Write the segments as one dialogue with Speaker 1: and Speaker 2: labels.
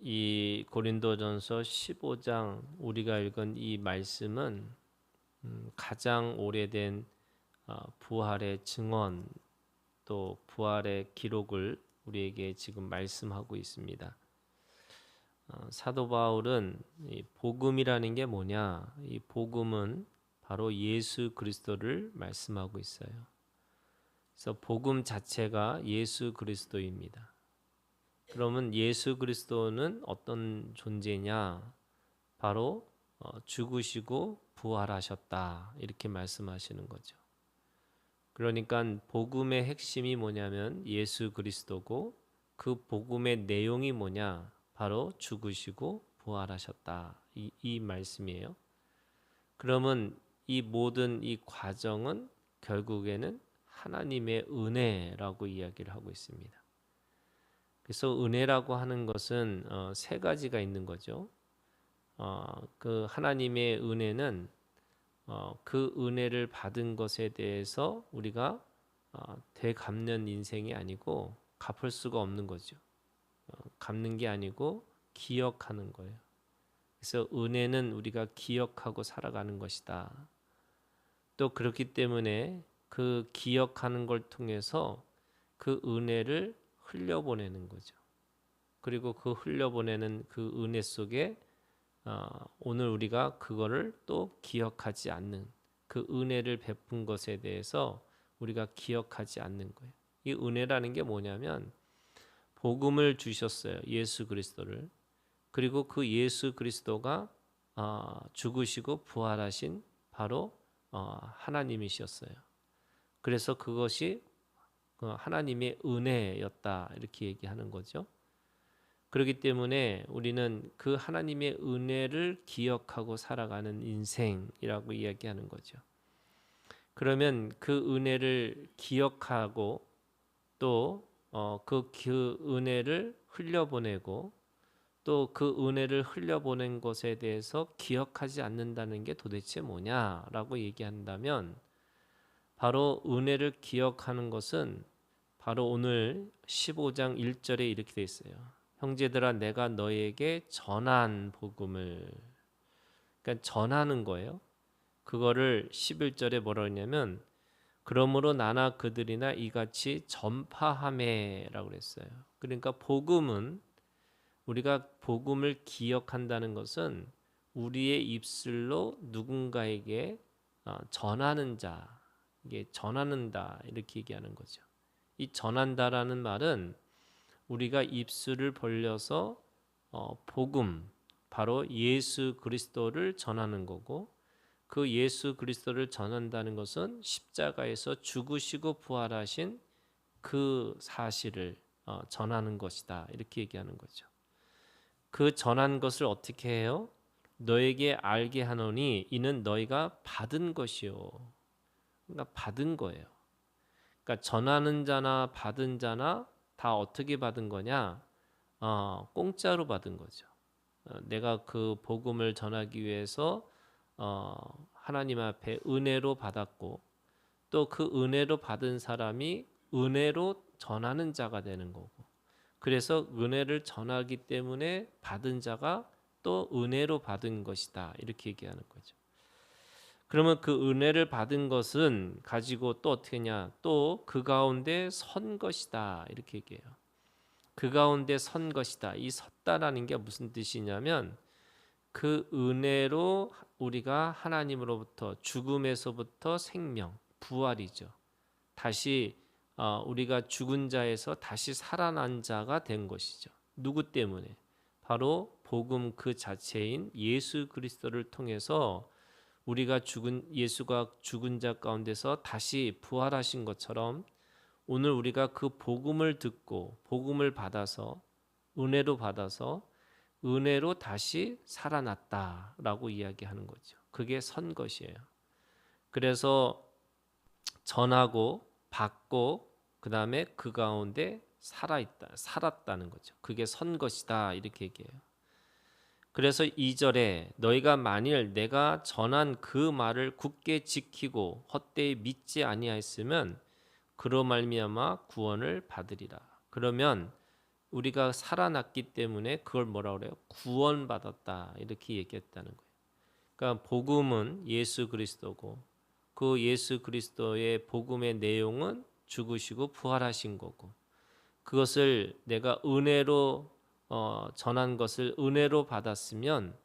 Speaker 1: 이 고린도전서 15장 우리가 읽은 이 말씀은 가장 오래된 부활의 증언 또 부활의 기록을 우리에게 지금 말씀하고 있습니다. 사도 바울은 이 복음이라는 게 뭐냐? 이 복음은 바로 예수 그리스도를 말씀하고 있어요. 그래서 복음 자체가 예수 그리스도입니다. 그러면 예수 그리스도는 어떤 존재냐? 바로 죽으시고 부활하셨다 이렇게 말씀하시는 거죠. 그러니까 복음의 핵심이 뭐냐면 예수 그리스도고 그 복음의 내용이 뭐냐? 바로 죽으시고 부활하셨다 이 말씀이에요. 그러면 이 모든 이 과정은 결국에는 하나님의 은혜라고 이야기를 하고 있습니다. 그래서 은혜라고 하는 것은 세 가지가 있는 거죠. 그 하나님의 은혜는 그 은혜를 받은 것에 대해서 우리가 되갚는 인생이 아니고 갚을 수가 없는 거죠. 갚는 게 아니고 기억하는 거예요. 그래서 은혜는 우리가 기억하고 살아가는 것이다. 또 그렇기 때문에 그 기억하는 걸 통해서 그 은혜를 흘려보내는 거죠. 그리고 그 흘려보내는 그 은혜 속에 오늘 우리가 그거를 또 기억하지 않는 그 은혜를 베푼 것에 대해서 우리가 기억하지 않는 거예요. 이 은혜라는 게 뭐냐면 복음을 주셨어요. 예수 그리스도를. 그리고 그 예수 그리스도가 죽으시고 부활하신 바로 하나님이셨어요. 그래서 그것이 하나님의 은혜였다 이렇게 얘기하는 거죠. 그렇기 때문에 우리는 그 하나님의 은혜를 기억하고 살아가는 인생이라고 이야기하는 거죠. 그러면 그 은혜를 기억하고 또 그 은혜를 흘려보내고 또 그 은혜를 흘려보낸 것에 대해서 기억하지 않는다는 게 도대체 뭐냐라고 얘기한다면 바로 은혜를 기억하는 것은 바로 오늘 15장 1절에 이렇게 돼 있어요. 형제들아 내가 너에게 전한 복음을 그러니까 전하는 거예요. 그거를 11절에 뭐라고 했냐면 그러므로 나나 그들이나 이같이 전파하매라고 그랬어요. 그러니까 복음은 우리가 복음을 기억한다는 것은 우리의 입술로 누군가에게 전하는 자, 이게 전하는다 이렇게 얘기하는 거죠. 이 전한다라는 말은 우리가 입술을 벌려서 복음, 바로 예수 그리스도를 전하는 거고 그 예수 그리스도를 전한다는 것은 십자가에서 죽으시고 부활하신 그 사실을 전하는 것이다 이렇게 얘기하는 거죠. 그 전한 것을 어떻게 해요? 너에게 알게 하노니 이는 너희가 받은 것이요. 그러니까 받은 거예요. 그러니까 전하는 자나 받은 자나 다 어떻게 받은 거냐? 공짜로 받은 거죠. 내가 그 복음을 전하기 위해서 하나님 앞에 은혜로 받았고 또 그 은혜로 받은 사람이 은혜로 전하는 자가 되는 거고 그래서 은혜를 전하기 때문에 받은 자가 또 은혜로 받은 것이다 이렇게 얘기하는 거죠. 그러면 그 은혜를 받은 것은 가지고 또 어떻게 하냐? 또 그 가운데 선 것이다 이렇게 얘기해요. 그 가운데 선 것이다. 이 섰다라는 게 무슨 뜻이냐면 그 은혜로 우리가 하나님으로부터 죽음에서부터 생명, 부활이죠. 다시 우리가 죽은 자에서 다시 살아난 자가 된 것이죠. 누구 때문에? 바로 복음 그 자체인 예수 그리스도를 통해서 우리가 예수가 죽은 자 가운데서 다시 부활하신 것처럼 오늘 우리가 그 복음을 듣고 복음을 받아서 은혜로 받아서 은혜로 다시 살아났다라고 이야기하는 거죠. 그게 선 것이에요. 그래서 전하고 받고 그다음에 그 가운데 살았다는 거죠. 그게 선 것이다 이렇게 얘기해요. 그래서 2절에 너희가 만일 내가 전한 그 말을 굳게 지키고 헛되이 믿지 아니하였으면 그로 말미암아 구원을 받으리라. 그러면 우리가 살아났기 때문에 그걸 뭐라 그래요? 구원받았다 이렇게 얘기했다는 거예요. 그러니까 복음은 예수 그리스도고 그 예수 그리스도의 복음의 내용은 죽으시고 부활하신 거고 그것을 내가 은혜로 전한 것을 은혜로 받았으면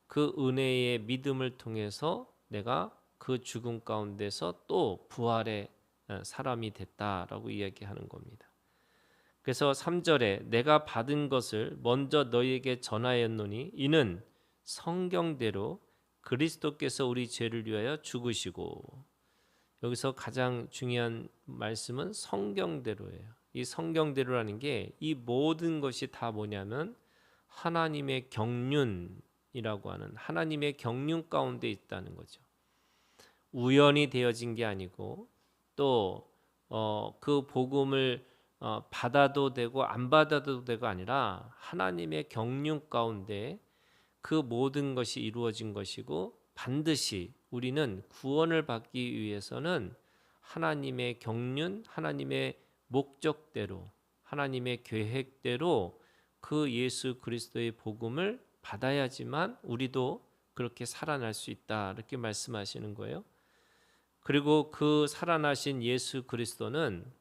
Speaker 1: 그 은혜의 믿음을 통해서 내가 그 죽음 가운데서 또 부활의 사람이 됐다라고 이야기하는 겁니다. 그래서 3절에 내가 받은 것을 먼저 너희에게 전하였노니 이는 성경대로 그리스도께서 우리 죄를 위하여 죽으시고 여기서 가장 중요한 말씀은 성경대로예요. 이 성경대로라는 게 이 모든 것이 다 뭐냐면 하나님의 경륜이라고 하는 하나님의 경륜 가운데 있다는 거죠. 우연히 되어진 게 아니고 또 그 복음을 받아도 되고 안 받아도 되고 아니라 하나님의 경륜 가운데 그 모든 것이 이루어진 것이고 반드시 우리는 구원을 받기 위해서는 하나님의 경륜, 하나님의 목적대로, 하나님의 계획대로 그 예수 그리스도의 복음을 받아야지만 우리도 그렇게 살아날 수 있다 이렇게 말씀하시는 거예요. 그리고 그 살아나신 예수 그리스도는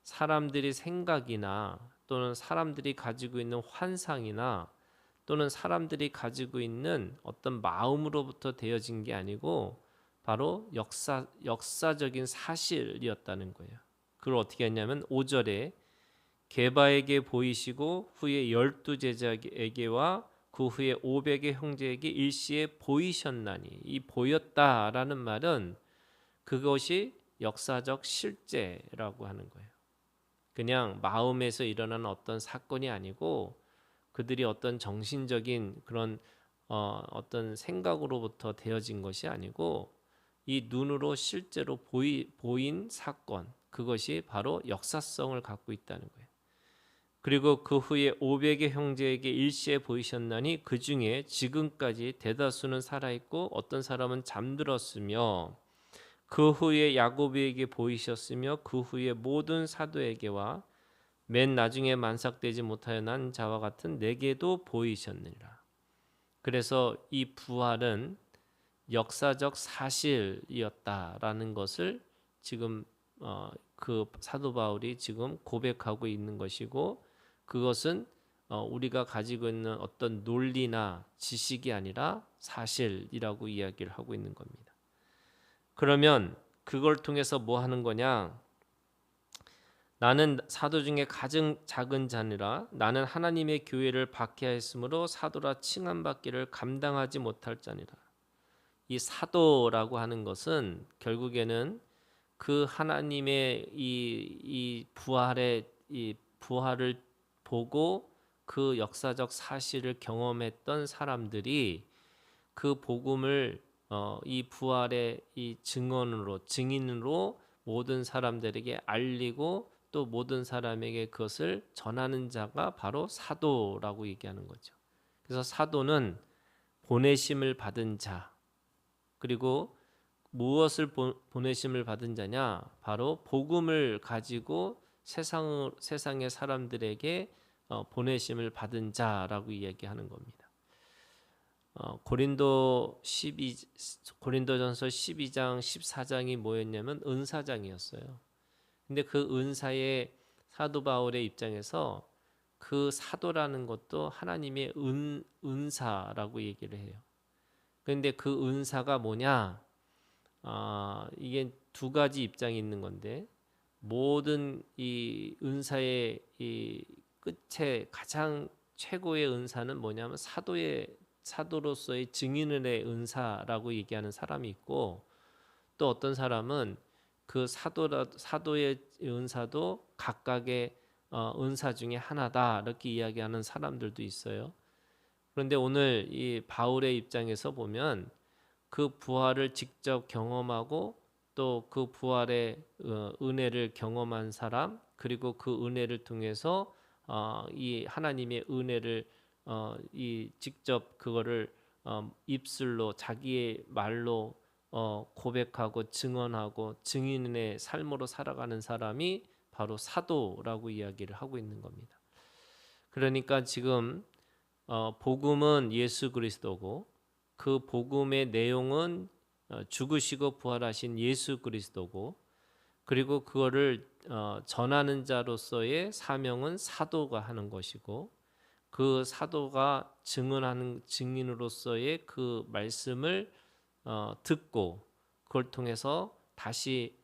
Speaker 1: 사람들이 생각이나 또는 사람들이 가지고 있는 환상이나 또는 사람들이 가지고 있는 어떤 마음으로부터 되어진 게 아니고 바로 역사적인 사실이었다는 거예요. 그걸 어떻게 했냐면 5절에 게바에게 보이시고 후에 12제자에게와 그 후에 500의 형제에게 일시에 보이셨나니 이 보였다라는 말은 그것이 역사적 실제라고 하는 거예요. 그냥 마음에서 일어나는 어떤 사건이 아니고 그들이 어떤 정신적인 그런 어떤 생각으로부터 되어진 것이 아니고 이 눈으로 실제로 보인 사건 그것이 바로 역사성을 갖고 있다는 거예요. 그리고 그 후에 500의 형제에게 일시에 보이셨나니 그 중에 지금까지 대다수는 살아있고 어떤 사람은 잠들었으며 그 후에 야고보에게 보이셨으며 그 후에 모든 사도에게와 맨 나중에 만삭되지 못하여 난 자와 같은 내게도 보이셨느니라. 그래서 이 부활은 역사적 사실이었다라는 것을 지금 그 사도 바울이 지금 고백하고 있는 것이고 그것은 우리가 가지고 있는 어떤 논리나 지식이 아니라 사실이라고 이야기를 하고 있는 겁니다. 그러면 그걸 통해서 뭐 하는 거냐? 나는 사도 중에 가장 작은 자니라 나는 하나님의 교회를 박해하였으므로 사도라 칭함받기를 감당하지 못할 자니라. 이 사도라고 하는 것은 결국에는 그 하나님의 이 부활을 보고 그 역사적 사실을 경험했던 사람들이 그 복음을 이 부활의 이 증인으로 모든 사람들에게 알리고 또 모든 사람에게 그것을 전하는 자가 바로 사도라고 얘기하는 거죠. 그래서 사도는 보내심을 받은 자 그리고 무엇을 보내심을 받은 자냐? 바로 복음을 가지고 세상의 사람들에게 보내심을 받은 자라고 이야기하는 겁니다. 고린도전서 12장 14장이 뭐였냐면 은사장이었어요. 근데 그 은사의 사도 바울의 입장에서 그 사도라는 것도 하나님의 은사라고 얘기를 해요. 그런데 그 은사가 뭐냐? 이게 두 가지 입장이 있는 건데 모든 이 은사의 이 끝에 가장 최고의 은사는 뭐냐면 사도로서의 증인의 은사라고 얘기하는 사람이 있고 또 어떤 사람은 그 사도의 은사도 각각의 은사 중에 하나다 이렇게 이야기하는 사람들도 있어요. 그런데 오늘 이 바울의 입장에서 보면 그 부활을 직접 경험하고 또 그 부활의 은혜를 경험한 사람 그리고 그 은혜를 통해서 이 하나님의 은혜를 이 직접 그거를 입술로 자기의 말로 고백하고 증언하고 증인의 삶으로 살아가는 사람이 바로 사도라고 이야기를 하고 있는 겁니다. 그러니까 지금 복음은 예수 그리스도고 그 복음의 내용은 죽으시고 부활하신 예수 그리스도고 그리고 그거를 전하는 자로서의 사명은 사도가 하는 것이고 그 사도가 증언하는 증인으로서의 그 말씀을 듣고 그걸 통해서 다시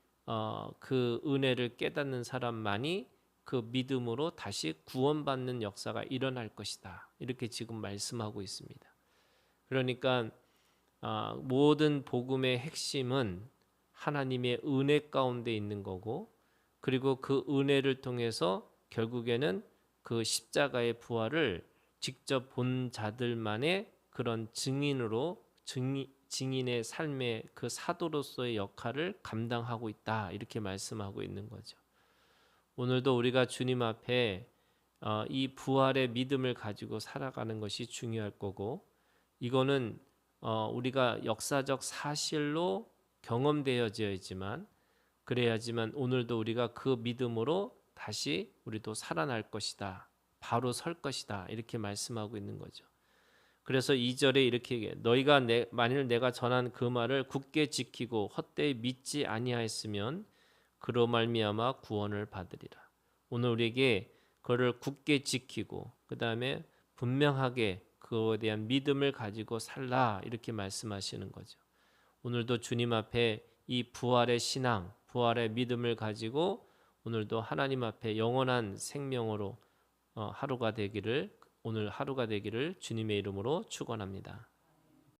Speaker 1: 그 은혜를 깨닫는 사람만이 그 믿음으로 다시 구원받는 역사가 일어날 것이다. 이렇게 지금 말씀하고 있습니다. 그러니까 모든 복음의 핵심은 하나님의 은혜 가운데 있는 거고 그리고 그 은혜를 통해서 결국에는 그 십자가의 부활을 직접 본 자들만의 그런 증인으로 증인의 삶의 그 사도로서의 역할을 감당하고 있다. 이렇게 말씀하고 있는 거죠. 오늘도 우리가 주님 앞에 이 부활의 믿음을 가지고 살아가는 것이 중요할 거고 이거는 우리가 역사적 사실로 경험되어져야지만 그래야지만 오늘도 우리가 그 믿음으로 다시 우리도 살아날 것이다. 바로 설 것이다. 이렇게 말씀하고 있는 거죠. 그래서 2절에 이렇게 얘기해요. 너희가 만일 내가 전한 그 말을 굳게 지키고 헛되이 믿지 아니하였으면 그로 말미암아 구원을 받으리라. 오늘 우리에게 그를 굳게 지키고 그 다음에 분명하게 그거에 대한 믿음을 가지고 살라 이렇게 말씀하시는 거죠. 오늘도 주님 앞에 이 부활의 신앙, 부활의 믿음을 가지고 오늘도 하나님 앞에 영원한 생명으로 오늘 하루가 되기를 주님의 이름으로 축원합니다.